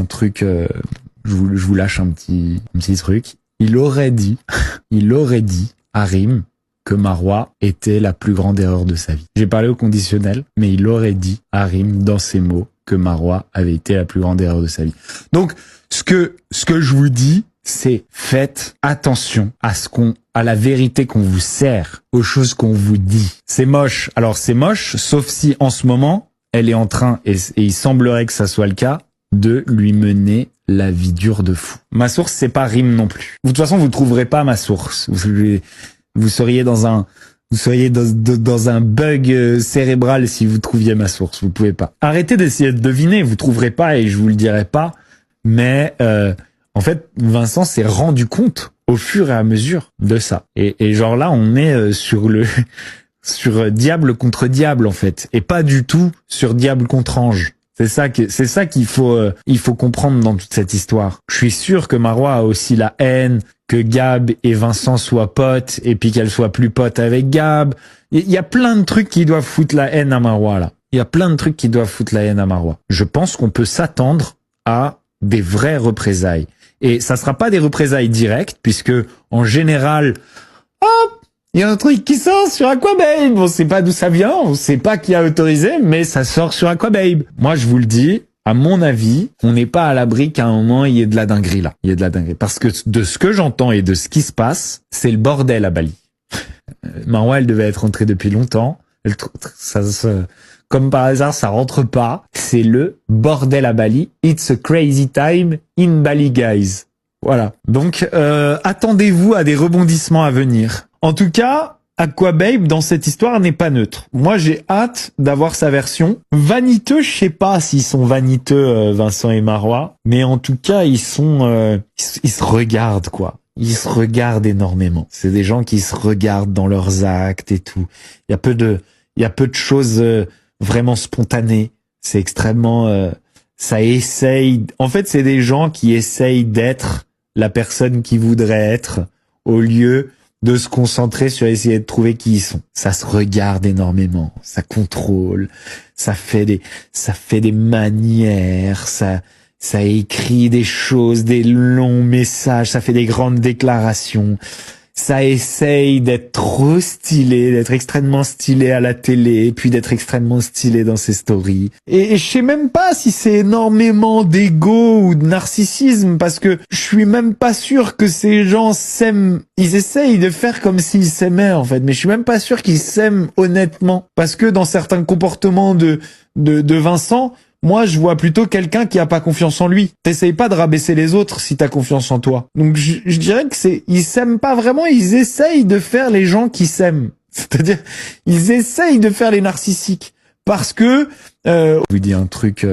truc, je vous lâche un petit truc. Il aurait dit à Rime que Marois était la plus grande erreur de sa vie. J'ai parlé au conditionnel, mais il aurait dit à Rime dans ses mots que Marois avait été la plus grande erreur de sa vie. Donc, ce que je vous dis, c'est faites attention à la vérité qu'on vous sert, aux choses qu'on vous dit. C'est moche. Alors, c'est moche, sauf si en ce moment, elle est en train, et il semblerait que ça soit le cas, de lui mener la vie dure de fou. Ma source, c'est pas Rime non plus. De toute façon, vous trouverez pas ma source. Vous seriez dans un bug cérébral si vous trouviez ma source. Vous pouvez pas. Arrêtez d'essayer de deviner. Vous trouverez pas et je vous le dirai pas. Mais en fait, Vincent s'est rendu compte au fur et à mesure de ça. Et genre là, on est sur diable contre diable en fait, et pas du tout sur diable contre ange. C'est ça qu'il faut comprendre dans toute cette histoire. Je suis sûr que Marois a aussi la haine que Gab et Vincent soient potes et puis qu'elle soit plus pote avec Gab. Il y a plein de trucs qui doivent foutre la haine à Marois là. Il y a plein de trucs qui doivent foutre la haine à Marois. Je pense qu'on peut s'attendre à des vraies représailles. Et ça sera pas des représailles directes puisque en général, hop, il y a un truc qui sort sur Aquababe. On sait pas d'où ça vient, on sait pas qui a autorisé, mais ça sort sur Aquababe. Moi, je vous le dis, à mon avis, on n'est pas à l'abri qu'à un moment, il y ait de la dinguerie là. Il y a de la dinguerie. Parce que de ce que j'entends et de ce qui se passe, c'est le bordel à Bali. Marois, elle devait être rentrée depuis longtemps. Comme par hasard, ça rentre pas. C'est le bordel à Bali. It's a crazy time in Bali, guys. Voilà. Donc, attendez-vous à des rebondissements à venir. En tout cas, Aquababe, dans cette histoire, n'est pas neutre. Moi, j'ai hâte d'avoir sa version. Vaniteux, je sais pas s'ils sont vaniteux, Vincent et Marois. Mais en tout cas, ils se regardent, quoi. Ils se regardent énormément. C'est des gens qui se regardent dans leurs actes et tout. Il y a peu de choses vraiment spontanées. C'est extrêmement... ça essaye... En fait, c'est des gens qui essayent d'être la personne qu'ils voudraient être au lieu de se concentrer sur essayer de trouver qui ils sont. Ça se regarde énormément. Ça contrôle. Ça fait des manières. Ça écrit des choses, des longs messages. Ça fait des grandes déclarations. Ça essaye d'être trop stylé, d'être extrêmement stylé à la télé, puis d'être extrêmement stylé dans ses stories. Et je sais même pas si c'est énormément d'ego ou de narcissisme, parce que je suis même pas sûr que ces gens s'aiment. Ils essayent de faire comme s'ils s'aimaient, en fait, mais je suis même pas sûr qu'ils s'aiment honnêtement. Parce que dans certains comportements de Vincent, moi, je vois plutôt quelqu'un qui a pas confiance en lui. T'essayes pas de rabaisser les autres si t'as confiance en toi. Donc, je dirais que ils s'aiment pas vraiment, ils essayent de faire les gens qui s'aiment. C'est-à-dire, ils essayent de faire les narcissiques. Parce que, je vous dis un truc,